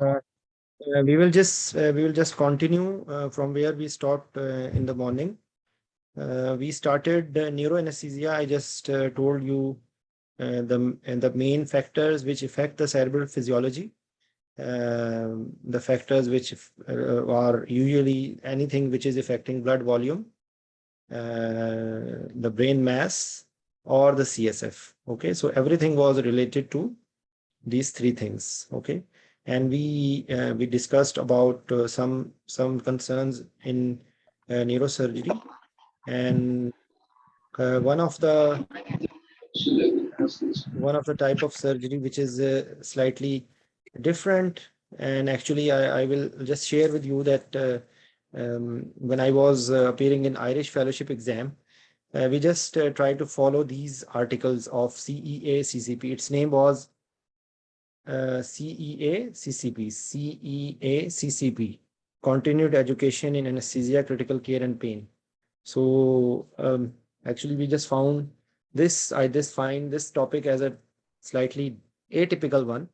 Uh, we will just continue from where we stopped in the morning. We started neuroanesthesia. I just told you the main factors which affect the cerebral physiology. The factors which are usually anything which is affecting blood volume, the brain mass, or the CSF. Okay, so everything was related to these three things. Okay, and we discussed about some concerns in neurosurgery, and uh, one of the uh, one of the type of surgery which is slightly different. And actually I will just share with you that when I was appearing in Irish fellowship exam, we just tried to follow these articles of CEA CCP. Its name was CEA CCP, CEA CCP, Continued Education in Anesthesia, Critical Care and Pain. So actually, we just found this. I just find this topic as a slightly atypical one,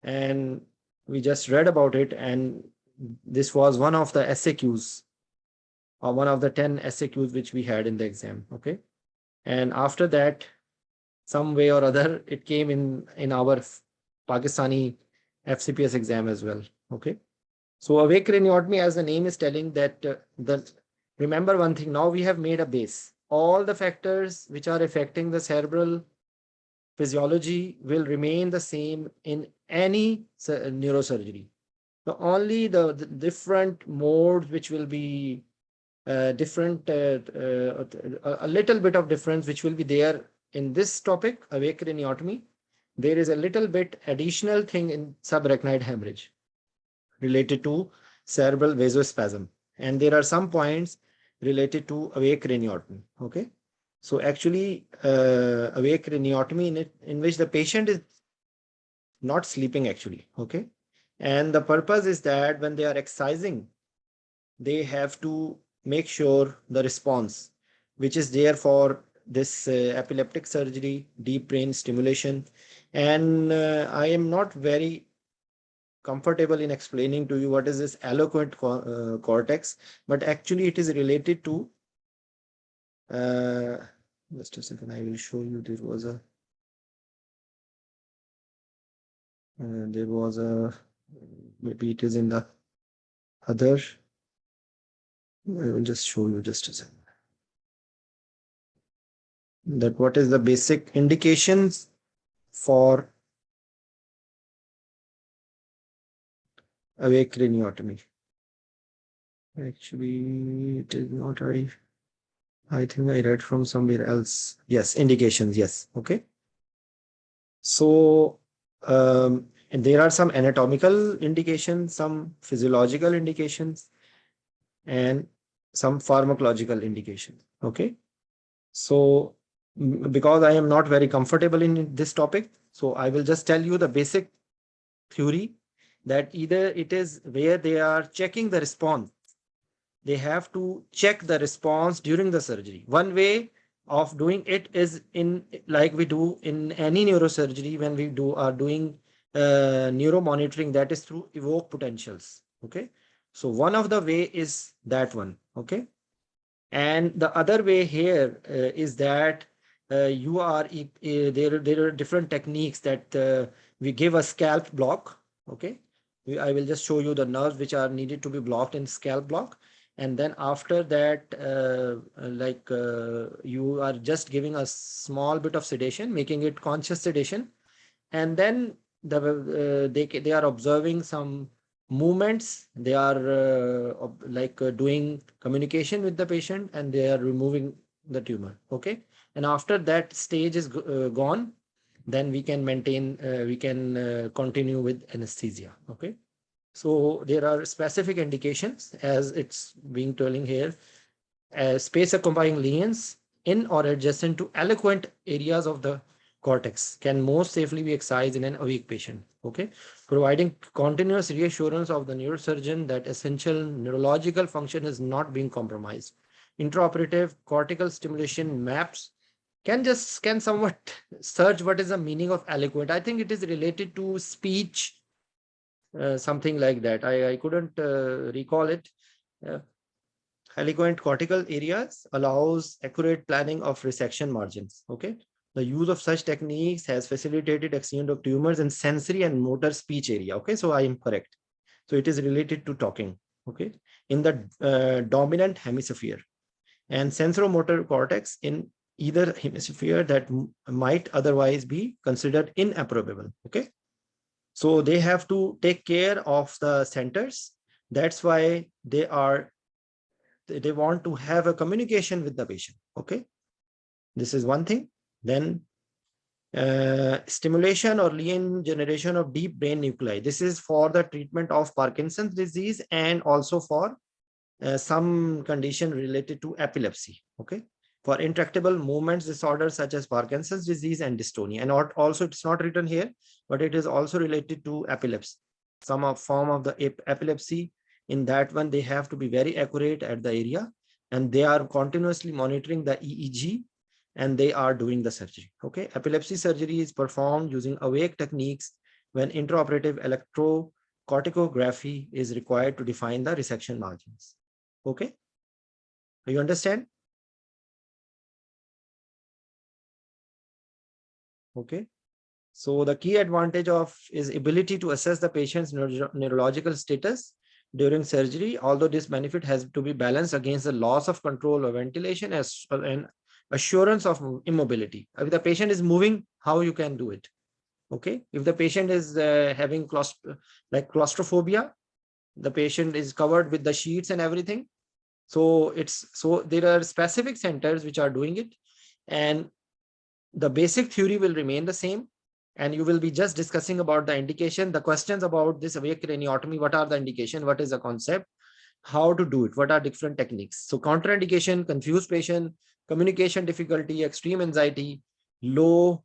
and we just read about it. And this was one of the SAQs, or one of the 10 SAQs which we had in the exam. Okay, and after that, some way or other, it came in our Pakistani FCPS exam as well. Okay, so awake craniotomy, as the name is telling, that the remember one thing. Now we have made a base. All the factors which are affecting the cerebral physiology will remain the same in any neurosurgery. So only the different modes which will be different, a little bit of difference which will be there in this topic, awake craniotomy. There is a little bit additional thing in subarachnoid hemorrhage related to cerebral vasospasm. And there are some points related to awake craniotomy. Okay. So actually, awake craniotomy in which the patient is not sleeping actually. Okay. And the purpose is that when they are excising, they have to make sure the response, which is there for this epileptic surgery, deep brain stimulation. And I am not very comfortable in explaining to you what is this eloquent cortex, but actually it is related to uh, just a second, I will show you. There was a, maybe it is in the other. I will just show you just a second. That what is the basic indications for awake craniotomy. Actually, it is not. I think I read from somewhere else. Yes, indications. Yes. Okay. So, and there are some anatomical indications, some physiological indications, and some pharmacological indications. Okay. So, because I am not very comfortable in this topic, so I will just tell you the basic theory, that either it is where they are checking the response. They have to check the response during the surgery. One way of doing it is in, like we do in any neurosurgery when we are doing neuromonitoring, that is through evoke potentials. Okay. So one of the way is that one. Okay. And the other way here is that you are there are different techniques that we give a scalp block. Okay. I will just show you the nerves which are needed to be blocked in scalp block. And then after that, you are just giving a small bit of sedation, making it conscious sedation. And then they are observing some movements. They are doing communication with the patient, and they are removing the tumor. Okay. And after that stage is gone, then we can continue with anesthesia. Okay. So there are specific indications, as it's being telling here, as space occupying lesions in or adjacent to eloquent areas of the cortex can most safely be excised in an awake patient. Okay, providing continuous reassurance of the neurosurgeon that essential neurological function is not being compromised. Intraoperative cortical stimulation maps Can somewhat search what is the meaning of eloquent? I think it is related to speech, something like that. I couldn't recall it. Uh, Eloquent cortical areas allows accurate planning of resection margins. Okay. The use of such techniques has facilitated exchange of tumors in sensory and motor speech area. Okay. So I am correct. So it is related to talking. Okay. In the dominant hemisphere and sensoromotor cortex in either hemisphere that might otherwise be considered inoperable. Okay. So they have to take care of the centers. That's why they want to have a communication with the patient. Okay. This is one thing. Then stimulation or lean generation of deep brain nuclei. This is for the treatment of Parkinson's disease and also for some condition related to epilepsy. Okay. For intractable movements disorders such as Parkinson's disease and dystonia. And also it's not written here, but it is also related to epilepsy. Some form of the epilepsy. In that one, they have to be very accurate at the area, and they are continuously monitoring the EEG, and they are doing the surgery. Okay. Epilepsy surgery is performed using awake techniques when intraoperative electrocorticography is required to define the resection margins. Okay. You understand? Okay. So the key advantage of is ability to assess the patient's neurological status during surgery, although this benefit has to be balanced against the loss of control or ventilation and assurance of immobility. If the patient is moving, how you can do it? Okay. If the patient is having claustrophobia, the patient is covered with the sheets and everything. So there are specific centers which are doing it, and the basic theory will remain the same. And you will be just discussing about the indication, the questions about this awake craniotomy. What are the indication? What is the concept? How to do it? What are different techniques? So contraindication, confused patient, communication difficulty, extreme anxiety, low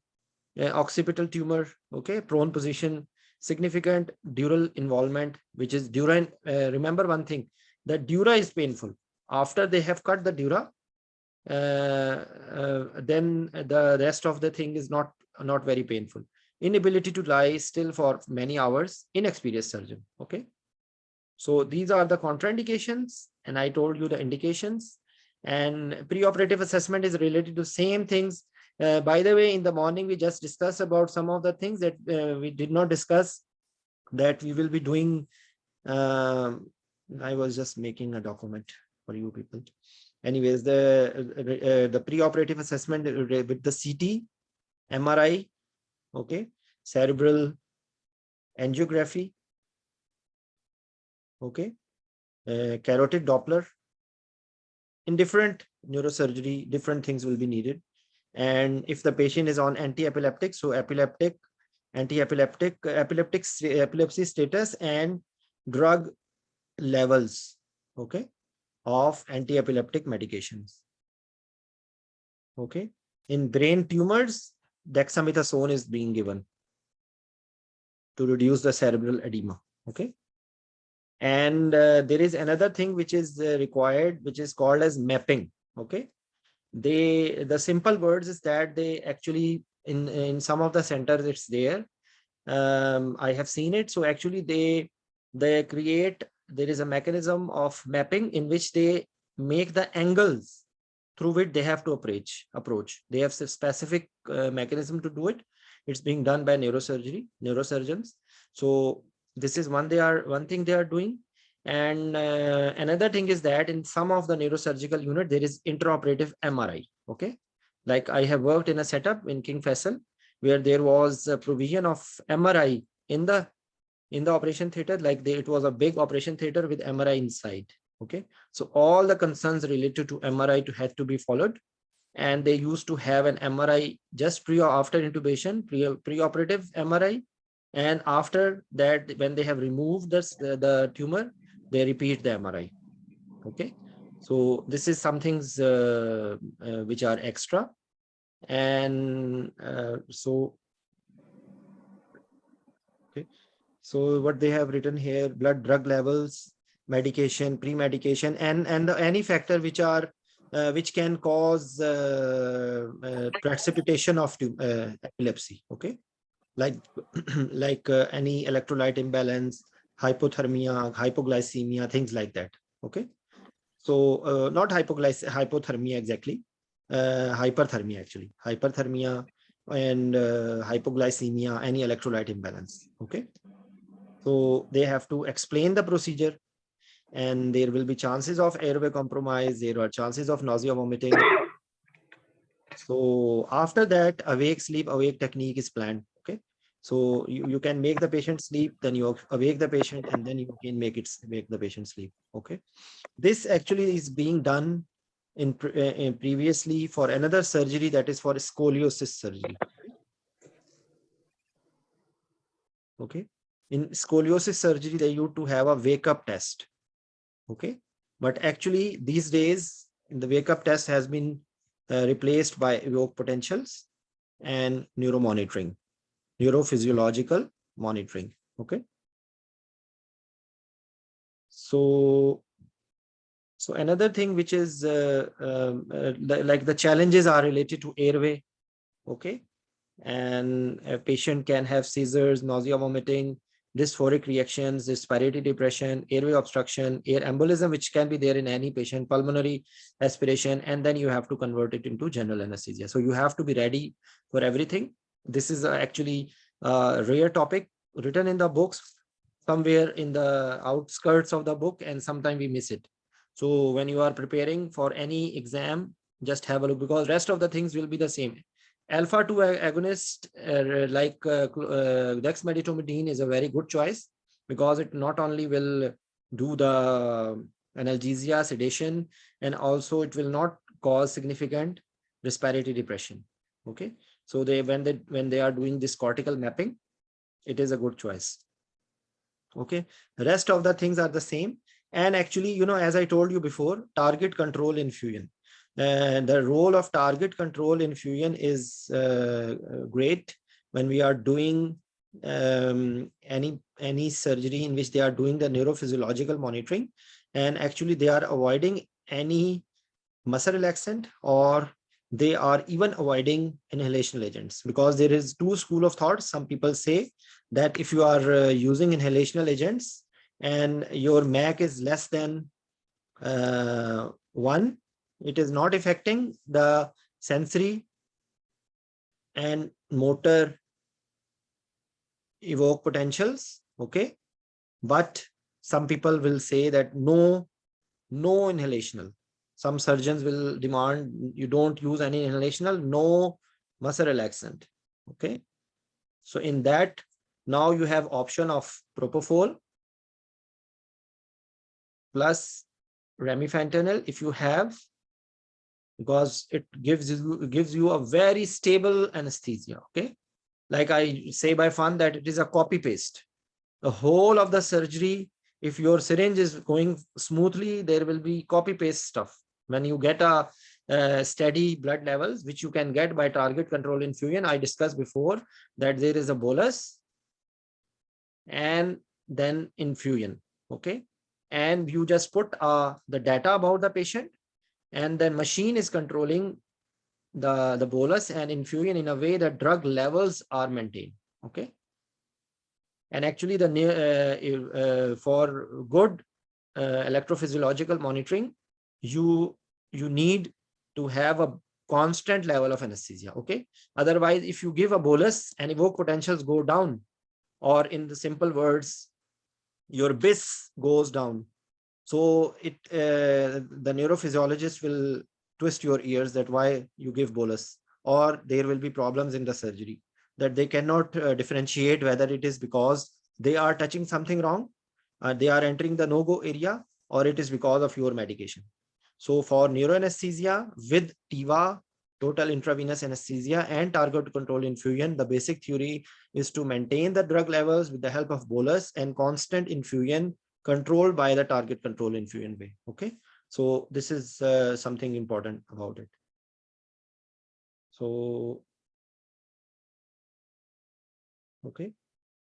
occipital tumor, okay, prone position, significant dural involvement, which is dura. Remember one thing, that dura is painful. After they have cut the dura, then the rest of the thing is not very painful. Inability to lie still for many hours, inexperienced surgeon. Okay. So these are the contraindications, and I told you the indications. And preoperative assessment is related to same things. By the way, in the morning, we just discussed about some of the things that we did not discuss, that we will be doing. I was just making a document for you people. Anyways, the preoperative assessment with the CT, MRI, okay, cerebral angiography, okay, carotid Doppler. In different neurosurgery, different things will be needed. And if the patient is on anti-epileptic, so epileptic, anti-epileptic, epilepsy status and drug levels, okay, of anti-epileptic medications. Okay. In brain tumors, dexamethasone is being given to reduce the cerebral edema. Okay. And there is another thing which is required, which is called as mapping. Okay. The simple words is that they actually in some of the centers it's there. I have seen it. So actually they create, there is a mechanism of mapping in which they make the angles through which they have to approach. They have a specific mechanism to do it. It's being done by neurosurgeons. So this is one thing they are doing. And another thing is that in some of the neurosurgical unit, there is intraoperative MRI. Okay. Like I have worked in a setup in King Faisal, where there was a provision of MRI in the operation theater. Like it was a big operation theater with MRI inside. Okay. So all the concerns related to MRI had to be followed. And they used to have an MRI just pre or after intubation, preoperative MRI. And after that, when they have removed the tumor, they repeat the MRI. Okay. So this is some things which are extra. And so what they have written here: blood drug levels, medication, pre-medication, and any factor which are which can cause precipitation of epilepsy. Okay, like like any electrolyte imbalance, hypothermia, hypoglycemia, things like that. Okay, so not hypothermia exactly, hyperthermia actually, hyperthermia and hypoglycemia, any electrolyte imbalance. Okay, so they have to explain the procedure, and there will be chances of airway compromise. There are chances of nausea, vomiting. So after that, awake, sleep, awake technique is planned. Okay, so you can make the patient sleep, then you awake the patient, and then you can make the patient sleep. Okay, this actually is being done in previously for another surgery, that is for scoliosis surgery. Okay, in scoliosis surgery they used to have a wake up test. Okay, but actually these days the wake up test has been replaced by evoke potentials and neuromonitoring, neurophysiological monitoring. Okay, so another thing which is like the challenges are related to airway. Okay, and a patient can have seizures, nausea, vomiting, dysphoric reactions, respiratory depression, airway obstruction, air embolism, which can be there in any patient, pulmonary aspiration, and then you have to convert it into general anesthesia. So you have to be ready for everything. This is actually a rare topic written in the books, somewhere in the outskirts of the book, and sometimes we miss it. So when you are preparing for any exam, just have a look, because rest of the things will be the same. Alpha 2 agonist like dexmedetomidine is a very good choice, because it not only will do the analgesia, sedation, and also it will not cause significant respiratory depression. Okay, so when they are doing this cortical mapping, it is a good choice. Okay, the rest of the things are the same. And actually, you know, as I told you before, target control infusion. The role of target control infusion is great when we are doing any surgery in which they are doing the neurophysiological monitoring, and actually they are avoiding any muscle relaxant, or they are even avoiding inhalational agents, because there is two school of thought. Some people say that if you are using inhalational agents and your MAC is less than 1, it is not affecting the sensory and motor evoke potentials. Okay, but some people will say that no inhalational. Some surgeons will demand you don't use any inhalational, no muscle relaxant. Okay, so in that, now you have option of propofol plus remifentanil if you have, because it gives you a very stable anesthesia. Okay, like I say by fun that it is a copy paste. The whole of the surgery, if your syringe is going smoothly, there will be copy paste stuff. When you get a steady blood levels, which you can get by target control infusion, I discussed before that there is a bolus and then infusion. Okay, and you just put the data about the patient, and then machine is controlling the bolus and infusion in a way that drug levels are maintained. Okay, and actually the for good electrophysiological monitoring, you need to have a constant level of anesthesia. Okay, otherwise if you give a bolus and evoke potentials go down, or in the simple words, your BIS goes down, so the neurophysiologist will twist your ears that why you give bolus, or there will be problems in the surgery, that they cannot differentiate whether it is because they are touching something wrong, they are entering the no-go area, or it is because of your medication. So for neuroanesthesia with TIVA, total intravenous anesthesia, and target control infusion, the basic theory is to maintain the drug levels with the help of bolus and constant infusion controlled by the target control infusion way. Okay, so this is something important about it. So okay,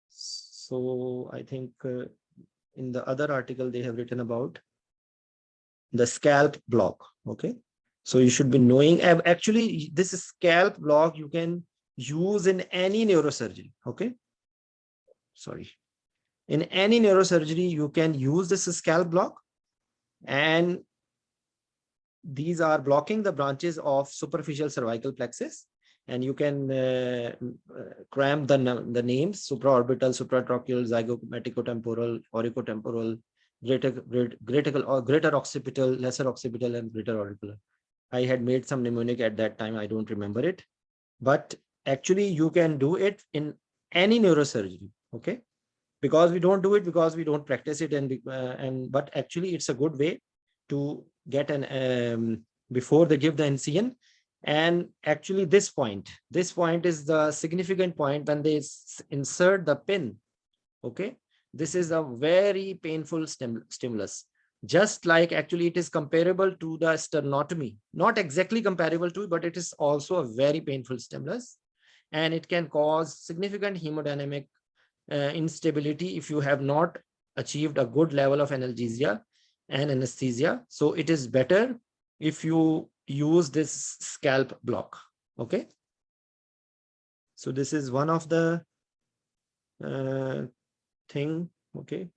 so I think in the other article they have written about the scalp block. Okay, So you should be knowing. Actually, this scalp block you can use in any neurosurgery. Okay. Sorry. In any neurosurgery, you can use this scalp block, and these are blocking the branches of superficial cervical plexus, and you can cram the names: supraorbital, supratracheal, zygomaticotemporal, auriculotemporal, greater occipital, lesser occipital, and greater auricular. I had made some mnemonic at that time. I don't remember it, but actually you can do it in any neurosurgery. Okay. Because we don't do it because we don't practice it, but actually it's a good way to get an before they give the incision. And actually this point is the significant point when they insert the pin. Okay, this is a very painful stimulus. Just like actually it is comparable to the sternotomy, not exactly comparable to, but it is also a very painful stimulus, and it can cause significant hemodynamic instability if you have not achieved a good level of analgesia and anesthesia. So it is better if you use this scalp block. Okay. So this is one of the thing. Okay.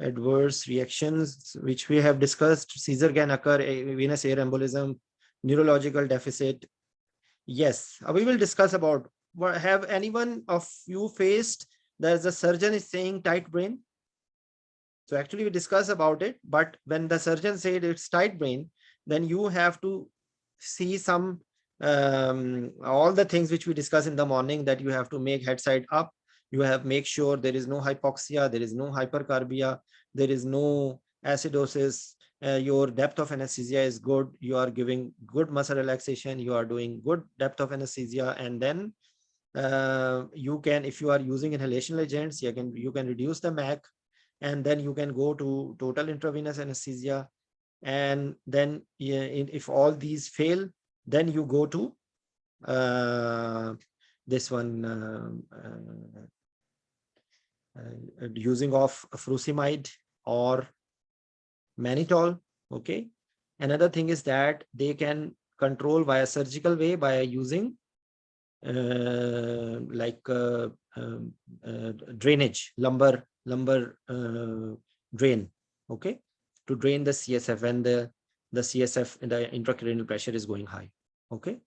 Adverse reactions which we have discussed. Seizure can occur, venous air embolism, neurological deficit. Yes, we will discuss about. Have anyone of you faced there's a surgeon is saying tight brain? So actually we discuss about it, but when the surgeon said it's tight brain, then you have to see some all the things which we discuss in the morning, that you have to make head side up, you have make sure there is no hypoxia, there is no hypercarbia, there is no acidosis, your depth of anesthesia is good, you are giving good muscle relaxation, you are doing good depth of anesthesia, and then you can, if you are using inhalational agents, you can reduce the MAC, and then you can go to total intravenous anesthesia. And then if all these fail, then you go to this one, using of furosemide or mannitol. Okay. Another thing is that they can control via surgical way by using drainage, lumbar drain. Okay, to drain the CSF when the CSF, the intracranial pressure is going high. Okay,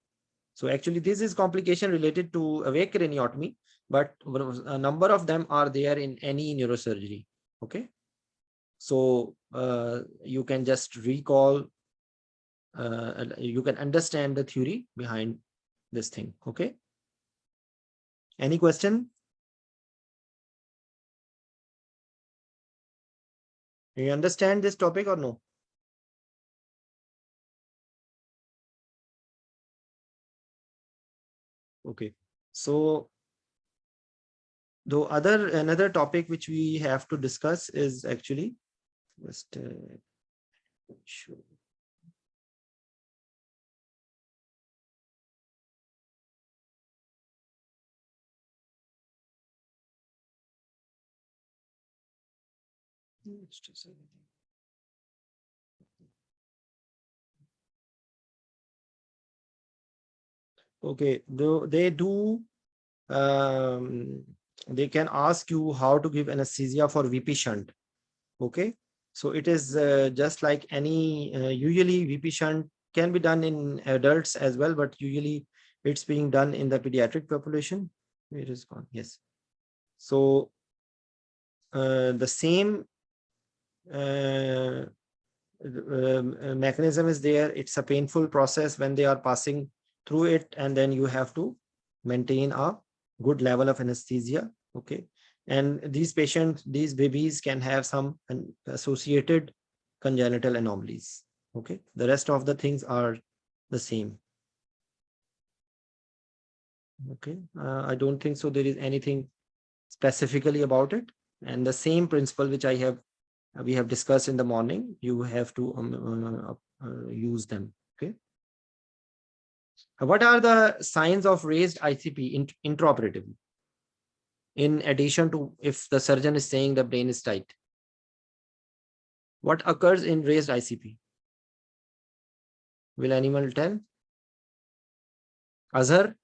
so actually this is complication related to awake craniotomy, but a number of them are there in any neurosurgery. Okay, so you can just recall, you can understand the theory behind this thing. Okay, any question? Do you understand this topic or no? Okay, so another topic which we have to discuss is actually just sure. Okay, they can ask you how to give anesthesia for Vp Shunt. Okay, so it is just like any, usually Vp Shunt can be done in adults as well, but usually it's being done in the pediatric population. Where is gone? Yes. So the same mechanism is there. It's a painful process when they are passing through it, and then you have to maintain a good level of anesthesia. Okay, and these patients, these babies can have some associated congenital anomalies. Okay, the rest of the things are the same. Okay, I don't think so there is anything specifically about it, and the same principle which we have discussed in the morning, you have to use them. Okay. What are the signs of raised ICP intraoperatively? In addition to if the surgeon is saying the brain is tight, what occurs in raised ICP? Will anyone tell? Azhar,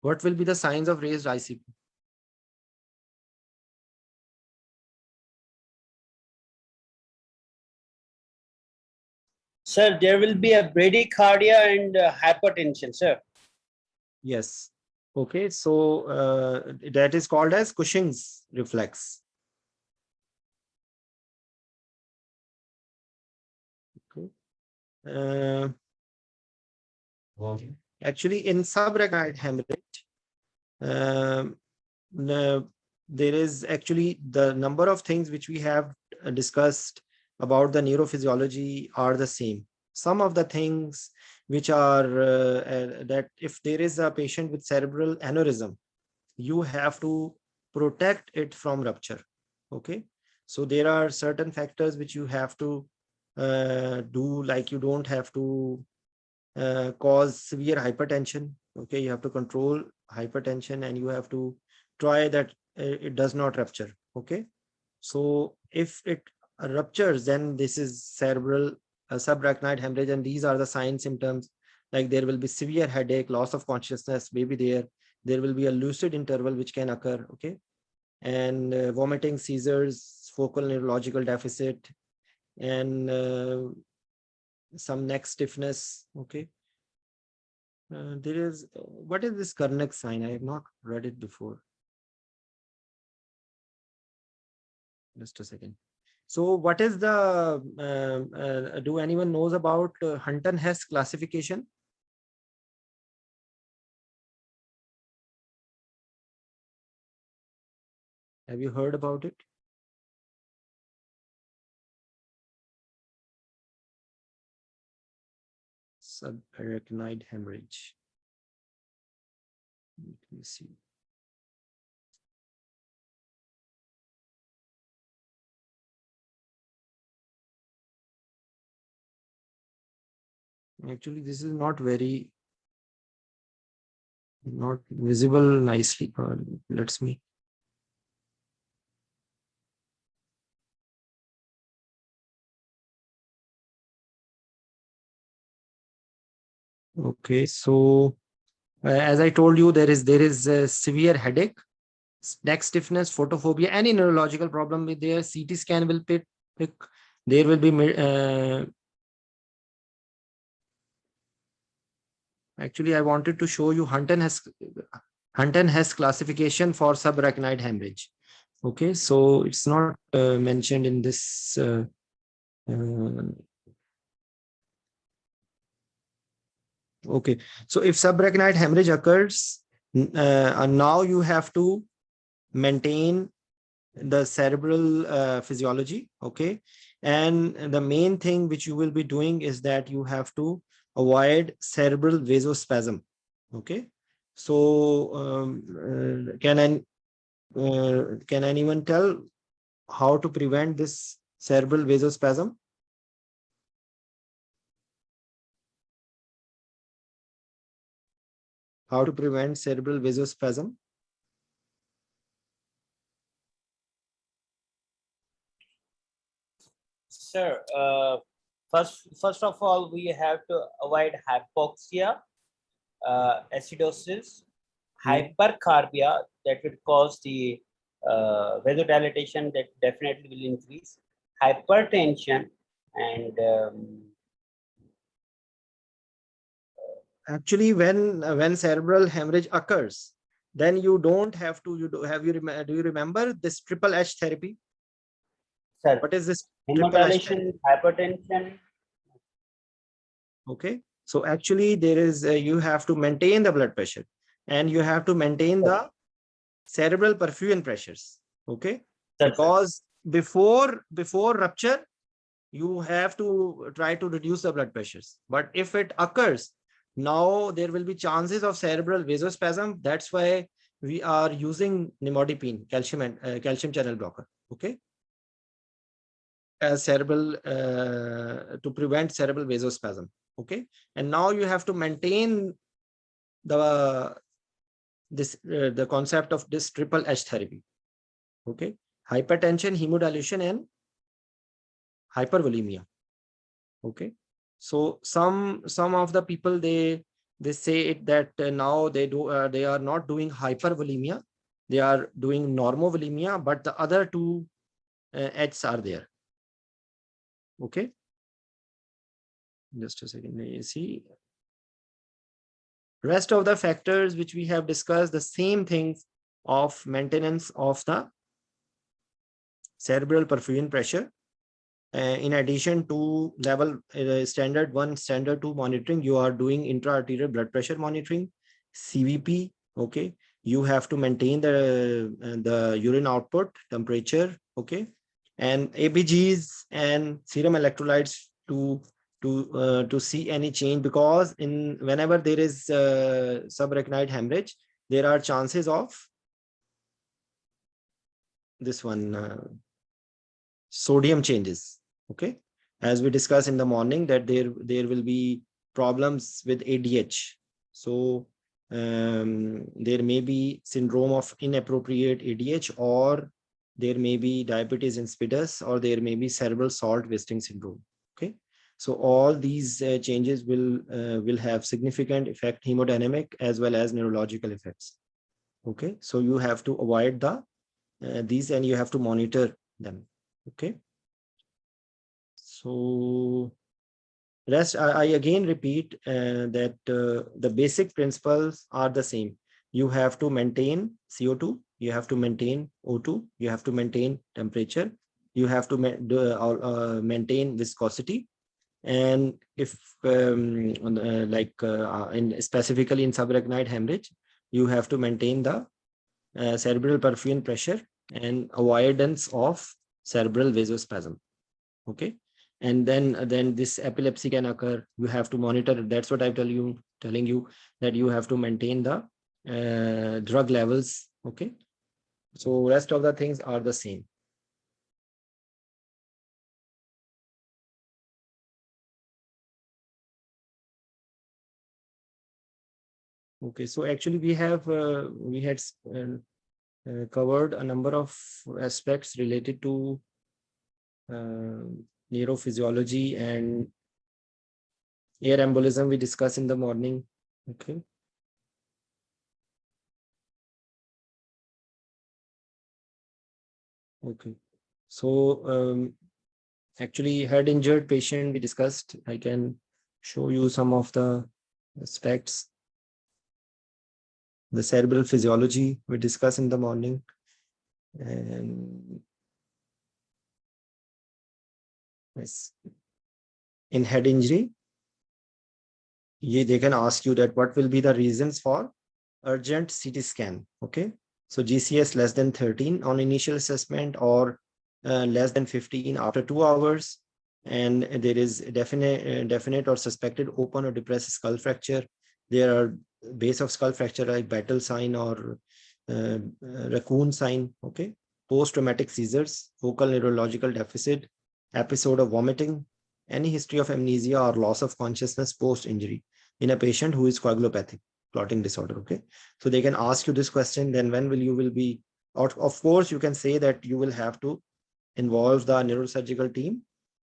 what will be the signs of raised ICP? Sir, there will be a bradycardia and hypertension, sir. Yes. Okay, so that is called as Cushing's reflex. Okay. Actually, in subarachnoid hemorrhage, there is actually the number of things which we have discussed about the neurophysiology are the same. Some of the things which are that if there is a patient with cerebral aneurysm, you have to protect it from rupture. Okay, so there are certain factors which you have to do, like you don't have to cause severe hypertension. Okay, you have to control hypertension and you have to try that it does not rupture. Okay, so if it ruptures, then this is cerebral subarachnoid hemorrhage, and these are the signs, symptoms, like there will be severe headache, loss of consciousness, maybe there will be a lucid interval which can occur. Okay, and vomiting, seizures, focal neurological deficit, and some neck stiffness. Okay, there is, what is this Karnak sign? I have not read it before. Just a second. So what is the, do anyone knows about Hunton-Hess classification? Have you heard about it? Subarachnoid hemorrhage. Let me see. Actually, this is not visible nicely. Let's me. Okay, so as I told you, there is a severe headache, neck stiffness, photophobia, any neurological problem with their CT scan will pick. There will be actually, I wanted to show you Hunton-Hess classification for subarachnoid hemorrhage. Okay, so it's not mentioned in this. Okay, so if subarachnoid hemorrhage occurs, now you have to maintain the cerebral physiology. Okay, and the main thing which you will be doing is that you have to avoid cerebral vasospasm. Okay, so can anyone tell how to prevent this cerebral vasospasm? How to prevent cerebral vasospasm? Sir, first of all, we have to avoid hypoxia, acidosis, hypercarbia that would cause the vasodilatation that definitely will increase, hypertension, and Actually, when cerebral hemorrhage occurs, then you don't have to. Do you remember this triple H therapy? sir, What is this triple H therapy? hemodilation, hypertension. Okay, so actually there is you have to maintain the blood pressure and you have to maintain the cerebral perfusion pressures. Okay, because before rupture you have to try to reduce the blood pressures, but if it occurs, now there will be chances of cerebral vasospasm. That's why we are using nimodipine, calcium channel blocker. Okay, as cerebral to prevent cerebral vasospasm. Okay, and now you have to maintain the the concept of this triple H therapy. Okay, hypertension, hemodilution, and hypervolemia. Okay, so some of the people, they say it that now they are not doing hypervolemia, they are doing normovolemia, but the other two H's are there. Okay, just a second. You see, rest of the factors which we have discussed, the same things of maintenance of the cerebral perfusion pressure. In addition to level standard 1, standard 2 monitoring, you are doing intra-arterial blood pressure monitoring, CVP. Okay, you have to maintain the urine output temperature. Okay, and ABGs and serum electrolytes to see any change, because whenever there is subarachnoid hemorrhage, there are chances of this one sodium changes. Okay, as we discussed in the morning, that there will be problems with ADH. So there may be syndrome of inappropriate ADH, or there may be diabetes insipidus, or there may be cerebral salt wasting syndrome. Okay, so all these changes will have significant effect, hemodynamic as well as neurological effects. Okay, so you have to avoid these, and you have to monitor them. Okay, so rest, I again repeat that the basic principles are the same. You have to maintain CO2, you have to maintain O2, you have to maintain temperature, you have to maintain viscosity, and if specifically in subarachnoid hemorrhage, you have to maintain the cerebral perfusion pressure and avoidance of cerebral vasospasm. Okay, and then this epilepsy can occur. You have to monitor. That's what I'm telling you that you have to maintain the drug levels. Okay, so rest of the things are the same. Okay, so actually we had covered a number of aspects related to neurophysiology and air embolism we discussed in the morning. Okay. Okay. So actually head injured patient we discussed. I can show you some of the aspects. The cerebral physiology we discussed in the morning. And yes, in head injury, they can ask you that what will be the reasons for urgent CT scan. Okay, so GCS less than 13 on initial assessment, or less than 15 after 2 hours, and there is definite or suspected open or depressed skull fracture. There are base of skull fracture like battle sign or raccoon sign. Okay, post-traumatic seizures, focal neurological deficit, episode of vomiting, any history of amnesia or loss of consciousness post-injury in a patient who is coagulopathic clotting disorder. Okay, so they can ask you this question, then when will be, or of course you can say that you will have to involve the neurosurgical team,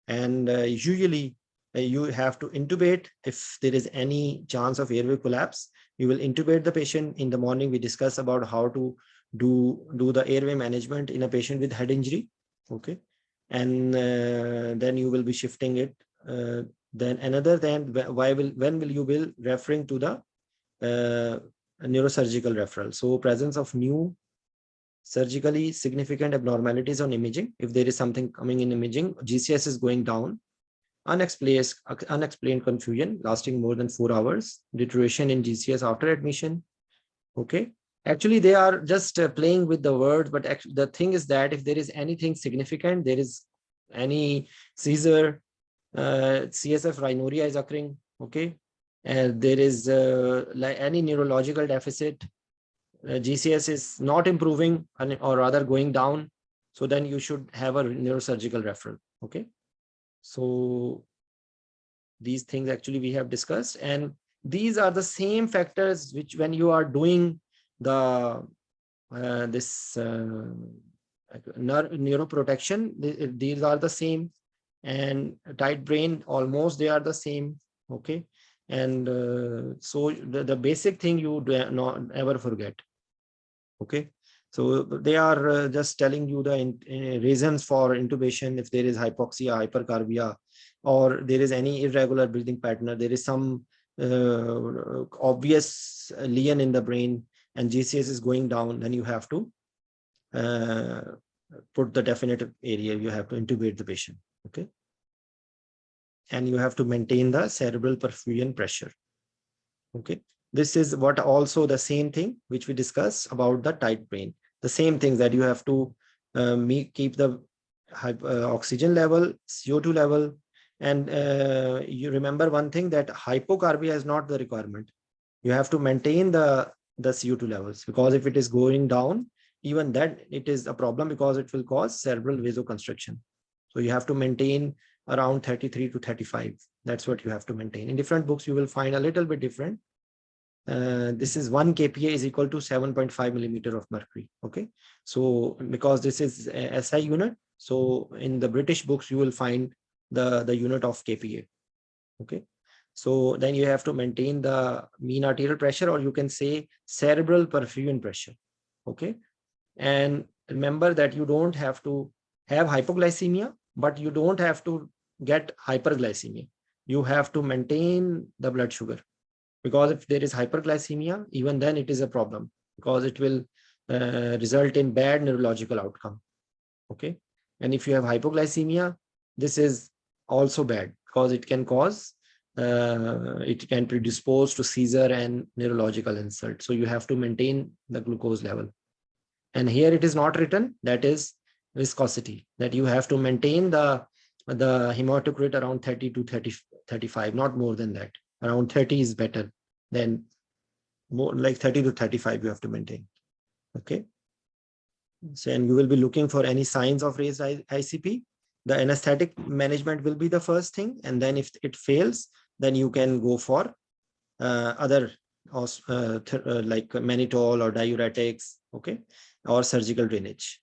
and usually you have to intubate if there is any chance of airway collapse. You will intubate the patient. In the morning we discuss about how to do the airway management in a patient with head injury. Okay, and then you will be shifting it. Then when will you be referring to the neurosurgical referral? So presence of new surgically significant abnormalities on imaging. If there is something coming in imaging, GCS is going down, unexplained confusion lasting more than 4 hours, deterioration in GCS after admission. Okay, actually they are just playing with the words, but the thing is that if there is anything significant, there is any seizure, CSF rhinorrhea is occurring. Okay, and there is like any neurological deficit, GCS is not improving or rather going down, so then you should have a neurosurgical referral. Okay, so these things actually we have discussed, and these are the same factors which when you are doing the neuroprotection, these are the same. and tight brain, almost they are the same. Okay. And so the basic thing you do not ever forget. Okay. So they are just telling you the reasons for intubation. If there is hypoxia, hypercarbia, or there is any irregular breathing pattern, there is some obvious lesion in the brain and GCS is going down, then you have to put the definitive area, you have to intubate the patient. Okay. And you have to maintain the cerebral perfusion pressure. Okay. This is what also the same thing which we discussed about the tight brain. The same thing that you have to keep the oxygen level, CO2 level. And you remember one thing, that hypocarbia is not the requirement. You have to maintain the CO2 levels, because if it is going down, even that it is a problem, because it will cause cerebral vasoconstriction. So you have to maintain around 33 to 35. That's what you have to maintain. In different books, you will find a little bit different. This is 1 kPa is equal to 7.5 millimeter of mercury. Okay. So because this is a SI unit, so in the British books, you will find the unit of kPa. Okay. So then you have to maintain the mean arterial pressure, or you can say cerebral perfusion pressure. Okay. And remember that you don't have to have hypoglycemia, but you don't have to get hyperglycemia. You have to maintain the blood sugar, because if there is hyperglycemia, even then it is a problem, because it will result in bad neurological outcome. Okay. And if you have hypoglycemia, this is also bad, because it can cause it can predispose to seizure and neurological insult. So you have to maintain the glucose level. And here it is not written, that is viscosity, that you have to maintain the hematocrit around 30 to 35, not more than that. Around 30 is better than more, like 30 to 35 you have to maintain. Okay. So, and you will be looking for any signs of raised ICP. The anesthetic management will be the first thing. And then if it fails, then you can go for other like mannitol or diuretics. Okay. Or surgical drainage.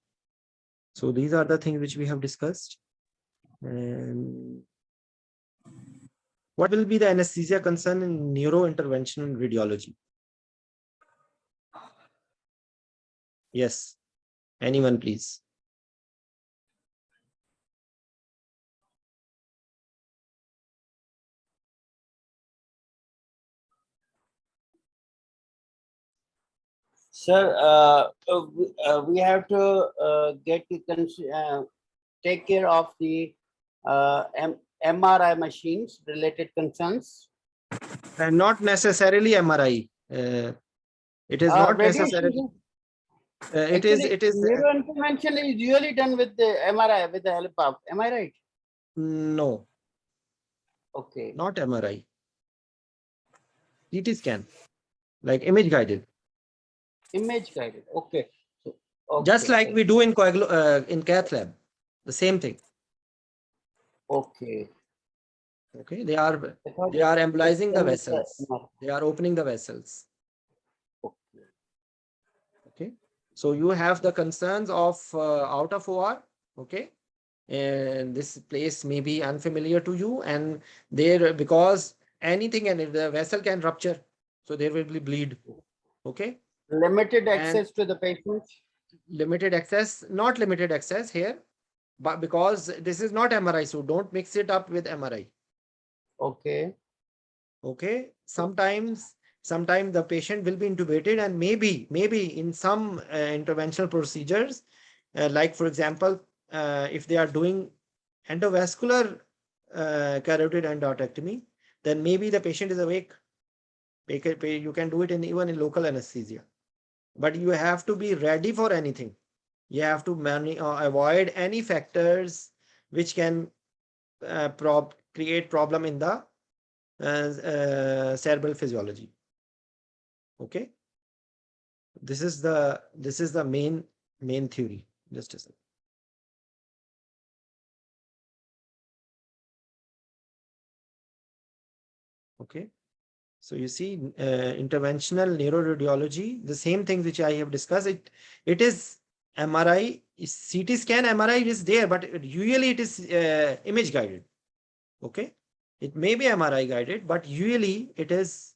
So these are the things which we have discussed. And what will be the anesthesia concern in neurointerventional radiology? Yes. Anyone, please. Sir, we have to take care of the MRI machines related concerns. And not necessarily MRI. It is not necessarily. It is. Neurointervention is usually done with the MRI, with the help of. Am I right? No. Okay. Not MRI. CT scan, like image guided. Image guided. Okay. So, okay. Just like we do in cath lab, the same thing. Okay. Okay. They are embolizing the vessels. They are opening the vessels. Okay. Okay. So you have the concerns of out of OR. Okay. And this place may be unfamiliar to you, and there, because anything, and the vessel can rupture, so there will be bleed. Okay. Limited access to the patients. Limited access, not limited access here, but because this is not MRI, so don't mix it up with MRI. Okay. Okay. Sometimes the patient will be intubated, and maybe in some interventional procedures, like for example, if they are doing endovascular carotid endarterectomy, then maybe the patient is awake. You can do it even in local anesthesia, but you have to be ready for anything. You have to avoid any factors which can create problem in the cerebral physiology. Okay. This is the main theory. Just a second. Okay. So you see, interventional neuroradiology, the same thing which I have discussed, it is MRI is CT scan, MRI is there, but usually it is image guided. Okay, it may be MRI guided, but usually it is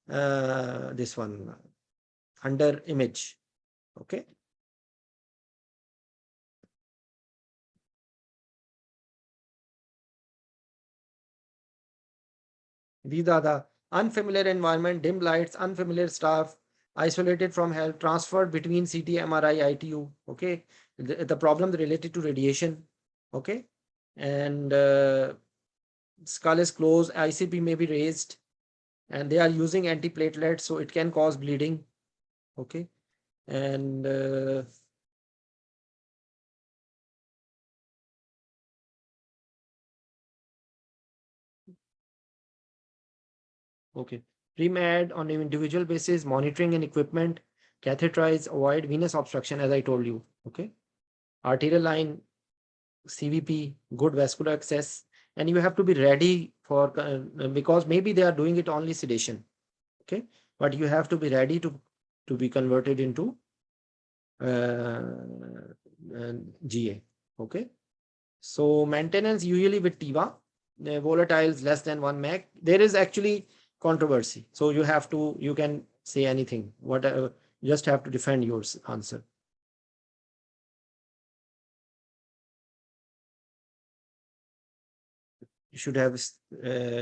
this one under image. Okay. These are the unfamiliar environment, dim lights, unfamiliar staff, isolated from health, transferred between CT, MRI, ITU. Okay. The problem related to radiation. Okay. And skull is closed, ICP may be raised, and they are using antiplatelets, so it can cause bleeding. Okay. And okay. Pre-med on an individual basis, monitoring and equipment, catheterize, avoid venous obstruction, as I told you. Okay. Arterial line, CVP, good vascular access, and you have to be ready for because maybe they are doing it only sedation. Okay. But you have to be ready to be converted into GA. Okay. So maintenance usually with TIVA, volatiles less than 1 meg. There is actually controversy. So you can say anything, whatever, you just have to defend your answer. You should have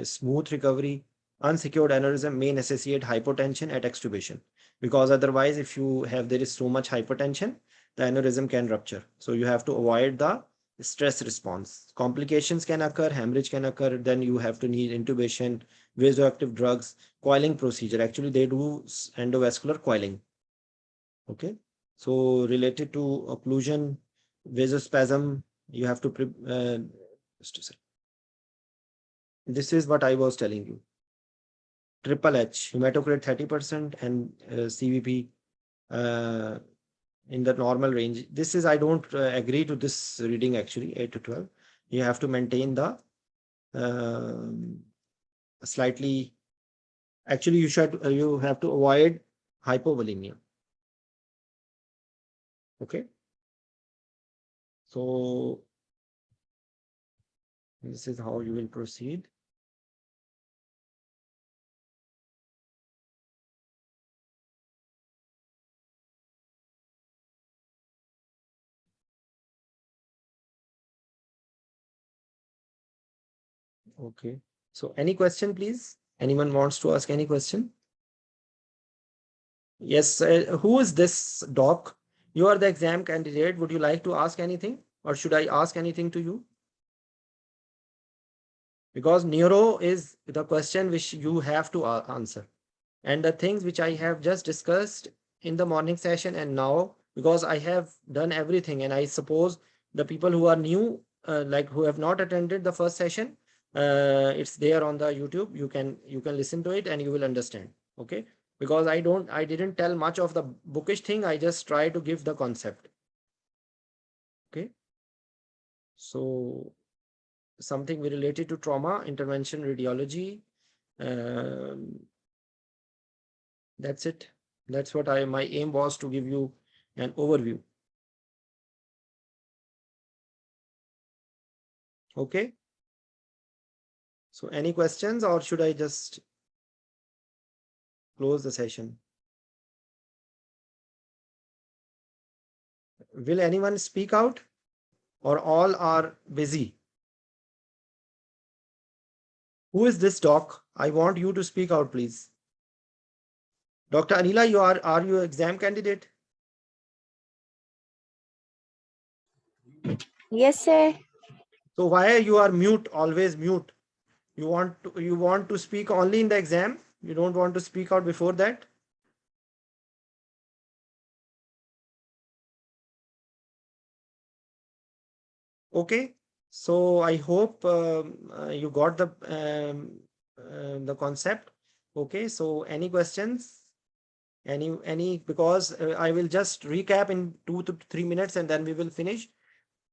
smooth recovery. Unsecured aneurysm may necessitate hypotension at extubation, because otherwise if there is so much hypertension, the aneurysm can rupture. So you have to avoid the stress response. Complications can occur, hemorrhage can occur, then you have to need intubation, vasoactive drugs, coiling procedure. Actually, they do endovascular coiling. Okay. So related to occlusion, vasospasm, you have to just a second. This is what I was telling you. Triple H, hematocrit 30% and CVP in the normal range. This is, I don't agree to this reading actually, 8 to 12. You have to maintain the slightly, actually you have to avoid hypovolemia. Okay. So this is how you will proceed. Okay. So any question, please? Anyone wants to ask any question? Yes. Who is this doc? You are the exam candidate. Would you like to ask anything, or should I ask anything to you? Because neuro is the question which you have to answer. And the things which I have just discussed in the morning session and now, because I have done everything, and I suppose the people who are new, like who have not attended the first session, it's there on the YouTube. You can listen to it and you will understand. Okay. Because I didn't tell much of the bookish thing. I just try to give the concept. Okay. So something related to trauma, intervention, radiology. That's it. That's what my aim was, to give you an overview. Okay. So any questions, or should I just close the session? Will anyone speak out, or all are busy? Who is this doc? I want you to speak out, please. Dr. Anila, are you exam candidate? Yes, sir. So why you are mute, always mute? You want to speak only in the exam? You don't want to speak out before that? Okay. So I hope you got the concept. Okay. So any questions? Because I will just recap in 2 to 3 minutes and then we will finish.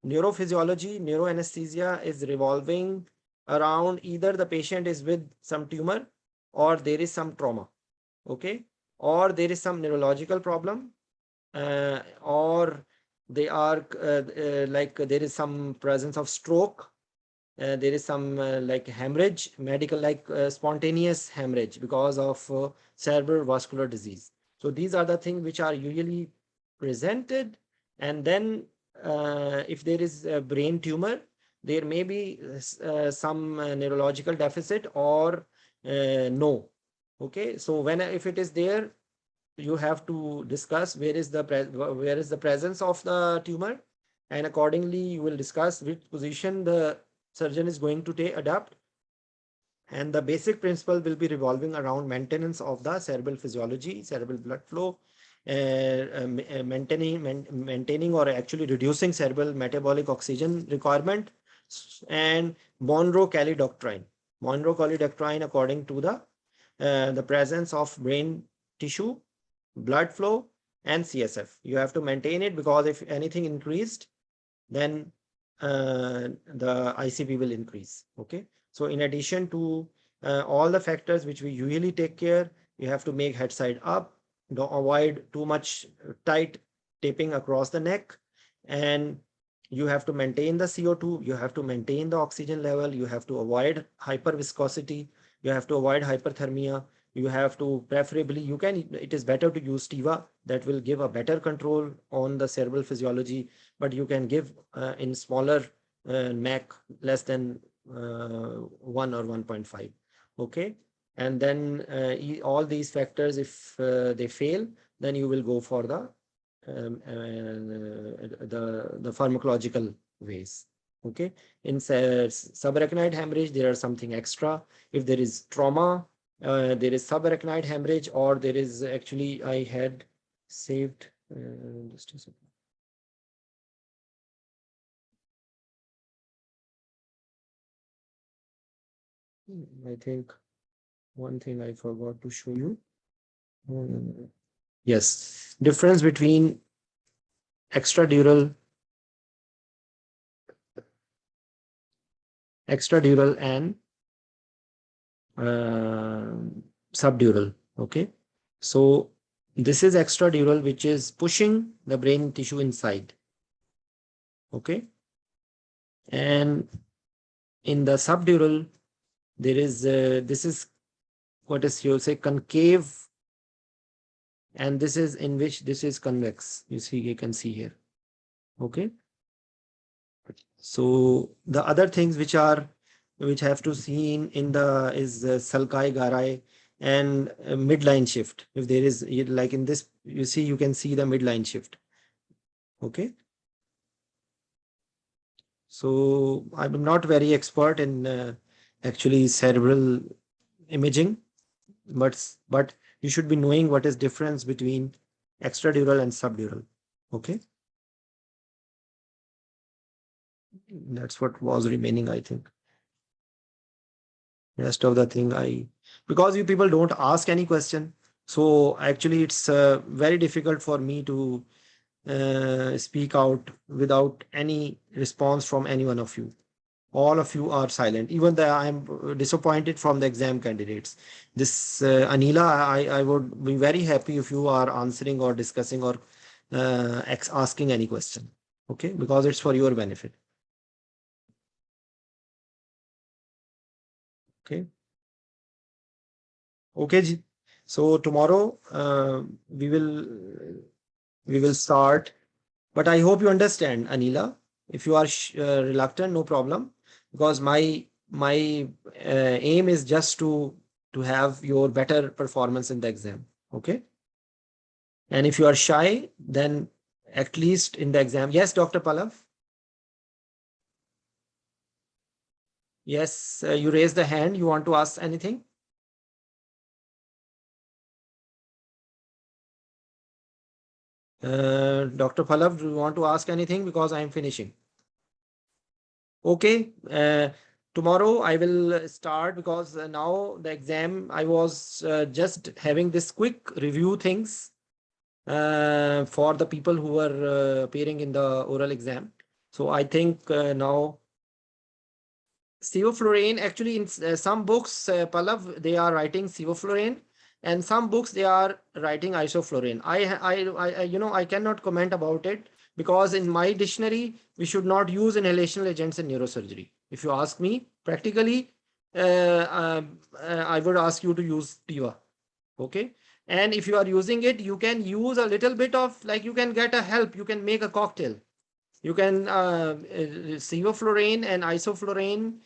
Neurophysiology, neuroanesthesia is revolving around either the patient is with some tumor, or there is some trauma. Okay. Or there is some neurological problem, or they are like there is some presence of stroke. There is some like hemorrhage, medical like spontaneous hemorrhage because of cerebral vascular disease. So these are the things which are usually presented. And then if there is a brain tumor, there may be some neurological deficit or no. Okay, so when if it is there, you have to discuss where is the presence of the tumor, and accordingly you will discuss which position the surgeon is going to adapt. And the basic principle will be revolving around maintenance of the cerebral physiology, cerebral blood flow, maintaining or actually reducing cerebral metabolic oxygen requirement, and Monroe-Kelly doctrine. Monroe-Kelly doctrine, according to the presence of brain tissue, blood flow, and CSF. You have to maintain it, because if anything increased, then the ICP will increase. Okay. So in addition to all the factors which we usually take care, you have to make head side up, don't avoid too much tight taping across the neck, and you have to maintain the CO2, you have to maintain the oxygen level, you have to avoid hyperviscosity, you have to avoid hyperthermia, you have to preferably, it is better to use TIVA, that will give a better control on the cerebral physiology, but you can give in smaller MAC, less than 1 or 1.5. Okay. And then all these factors, if they fail, then you will go for the pharmacological ways. Okay. In subarachnoid hemorrhage, there are something extra. If there is trauma, there is subarachnoid hemorrhage, or there is actually, I had saved just a second. I think one thing I forgot to show you. Yes, difference between extradural and subdural. Okay, so this is extradural, which is pushing the brain tissue inside. Okay, and in the subdural, there is this is what is, you say, concave, and this is in which this is convex. You can see here. Okay, so the other things which have to seen in the is sulci, garai, and midline shift. If there is, like in this, you can see the midline shift. Okay, so I'm not very expert in actually cerebral imaging, but you should be knowing what is difference between extradural and subdural. Okay, that's what was remaining, I think. Rest of the thing, because you people don't ask any question, so actually it's very difficult for me to speak out without any response from any one of you. All of you are silent. Even though I'm disappointed from the exam candidates. This Anila, I would be very happy if you are answering or discussing or asking any question. Okay, because it's for your benefit. Okay. Okay. So tomorrow we will start. But I hope you understand, Anila. If you are reluctant, no problem, because my aim is just to have your better performance in the exam. Okay. And if you are shy, then at least in the exam. Yes, Dr. Pallav. Yes, you raise the hand. You want to ask anything? Dr. Pallav, do you want to ask anything? Because I am finishing. Okay. Tomorrow I will start, because now the exam, I was just having this quick review things for the people who are appearing in the oral exam. So I think now sevoflurane, actually in some books, Pallav, they are writing sevoflurane, and some books they are writing isoflurane. I cannot comment about it, because in my dictionary, we should not use inhalational agents in neurosurgery. If you ask me, practically, I would ask you to use TIVA. Okay. And if you are using it, you can use a little bit of, like, you can get a help. You can make a cocktail. You can sevoflurane and isoflurane,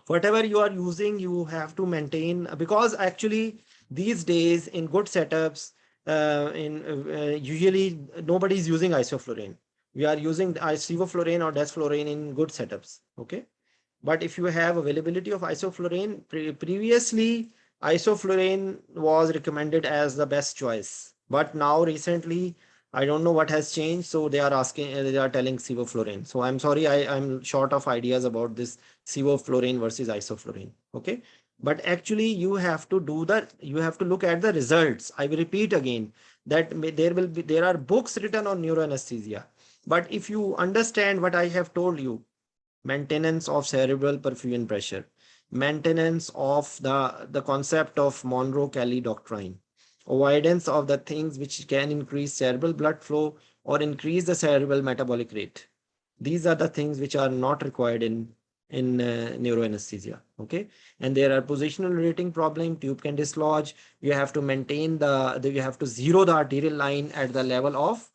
whatever you are using, you have to maintain, because actually these days in good setups, usually nobody is using isoflurane. We are using sevoflurane or desflurane in good setups. Okay. But if you have availability of isoflurane, previously isoflurane was recommended as the best choice. But now recently, I don't know what has changed. So they are asking, they are telling sevoflurane. So I'm sorry, I'm short of ideas about this sevoflurane versus isoflurane. Okay. But actually you have to do that. You have to look at the results. I will repeat again that there are books written on neuroanesthesia. But if you understand what I have told you, maintenance of cerebral perfusion pressure, maintenance of the concept of Monroe-Kelly doctrine, avoidance of the things which can increase cerebral blood flow or increase the cerebral metabolic rate. These are the things which are not required in neuroanesthesia. Okay. And there are positional rating problem, tube can dislodge. You have to maintain you have to zero the arterial line at the level of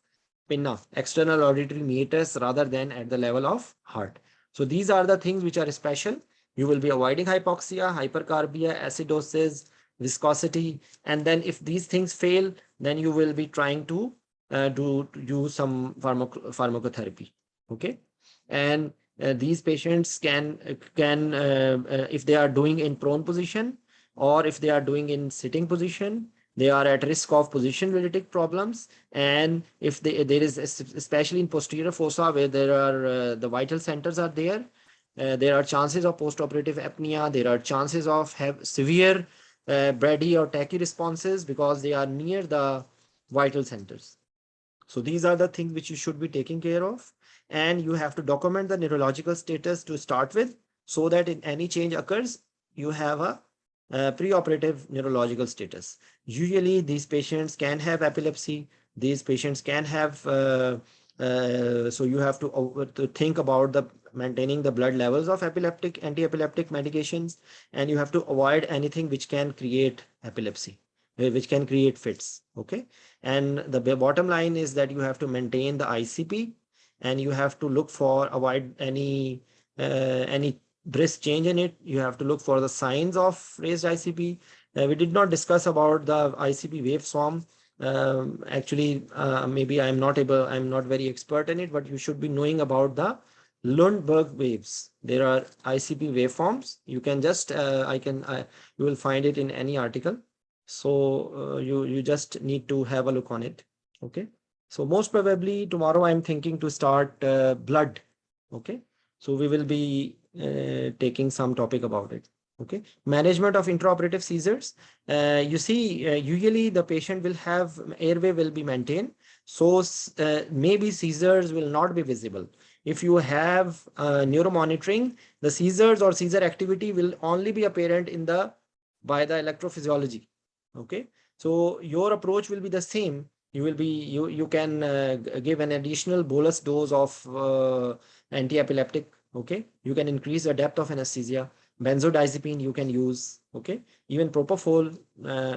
pinna, external auditory meatus, rather than at the level of heart. So these are the things which are special. You will be avoiding hypoxia, hypercarbia, acidosis, viscosity. And then if these things fail, then you will be trying to use some pharmacotherapy. Okay. And these patients can if they are doing in prone position, or if they are doing in sitting position, they are at risk of position related problems. And if there is, especially in posterior fossa where there are the vital centers are there, there are chances of postoperative apnea. There are chances of have severe brady or tachy responses because they are near the vital centers. So these are the things which you should be taking care of. And you have to document the neurological status to start with, so that if any change occurs, you have a preoperative neurological status. Usually these patients can have epilepsy. These patients can have, so you have to think about the maintaining the blood levels of epileptic, anti-epileptic medications, and you have to avoid anything which can create epilepsy, which can create fits. Okay. And the bottom line is that you have to maintain the ICP, and you have to look for, avoid any brisk change in it. You have to look for the signs of raised ICP. We did not discuss about the ICP waveform. Actually, maybe I'm not very expert in it, but you should be knowing about the Lundberg waves. There are ICP waveforms. You can just, you will find it in any article. So you just need to have a look on it. Okay. So most probably tomorrow I'm thinking to start blood. Okay. So we will be taking some topic about it. Okay. Management of intraoperative seizures. You see, usually the patient will have airway will be maintained. So maybe seizures will not be visible. If you have neuromonitoring, the seizures or seizure activity will only be apparent by the electrophysiology. Okay. So your approach will be the same. You can give an additional bolus dose of anti-epileptic. Okay. You can increase the depth of anesthesia. Benzodiazepine you can use. Okay. Even propofol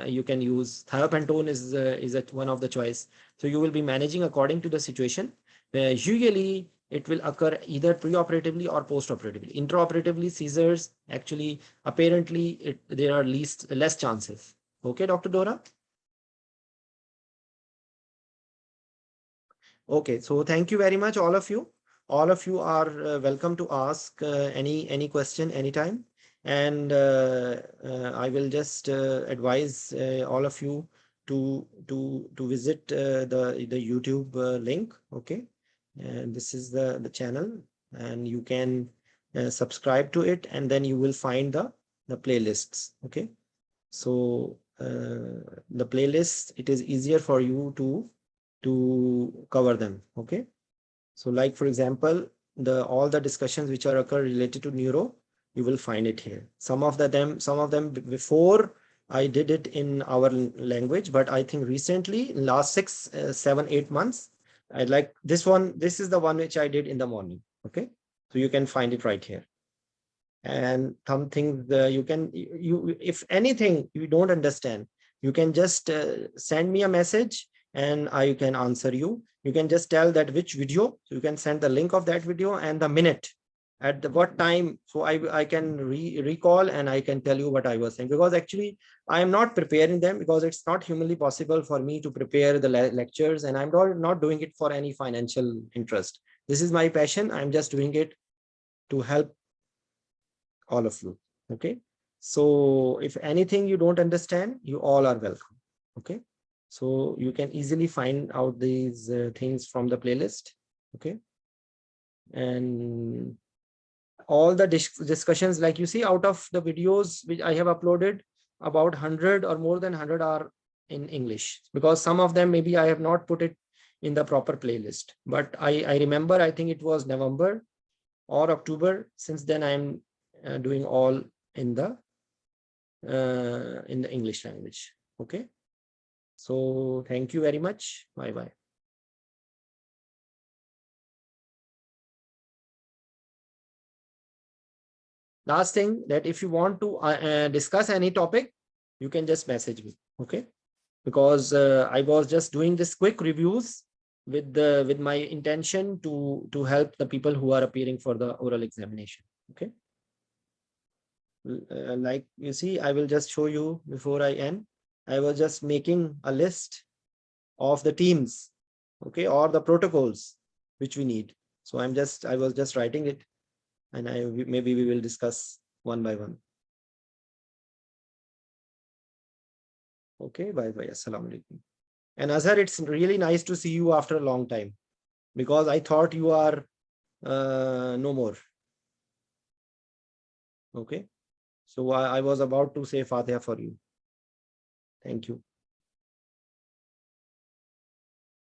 you can use. Thiopentone is one of the choice. So you will be managing according to the situation. Usually it will occur either preoperatively or postoperatively. Intraoperatively seizures, actually, apparently there are less chances. Okay, Dr. Dora? Okay, so thank you very much, all of you. All of you are welcome to ask any question anytime. And I will just advise all of you to visit the YouTube link. Okay. And this is the channel, and you can subscribe to it, and then you will find the playlists. Okay. So the playlist, it is easier for you to cover them. Okay. So like, for example, all the discussions which are occur related to neuro, you will find it here. Some of them before I did it in our language, but I think recently, last 6, 7, 8 months, I like this one. This is the one which I did in the morning. Okay. So you can find it right here. And something you can, if anything you don't understand, you can just send me a message and I can answer you. You can just tell that which video, so you can send the link of that video and the minute at the what time, so I can recall and I can tell you what I was saying, because actually I am not preparing them, because it's not humanly possible for me to prepare the lectures, and I'm not doing it for any financial interest. This is my passion. I'm just doing it to help all of you. Okay. So if anything you don't understand, you all are welcome. Okay. So you can easily find out these things from the playlist. Okay. And all the discussions, like you see, out of the videos which I have uploaded, about 100 or more than 100 are in English, because some of them maybe I have not put it in the proper playlist. But I remember, I think it was November or October. Since then I'm doing all in the English language. Okay. So thank you very much. Bye bye. Last thing, that if you want to discuss any topic, you can just message me. Okay. Because I was just doing this quick reviews with my intention to help the people who are appearing for the oral examination. Okay. Like you see, I will just show you before I end. I was just making a list of the teams, okay, or the protocols which we need. So I was just writing it, and maybe we will discuss one by one. Okay, bye bye. Assalamu alaikum. And Azhar, it's really nice to see you after a long time, because I thought you are no more. Okay. So I was about to say Fatiha for you. Thank you.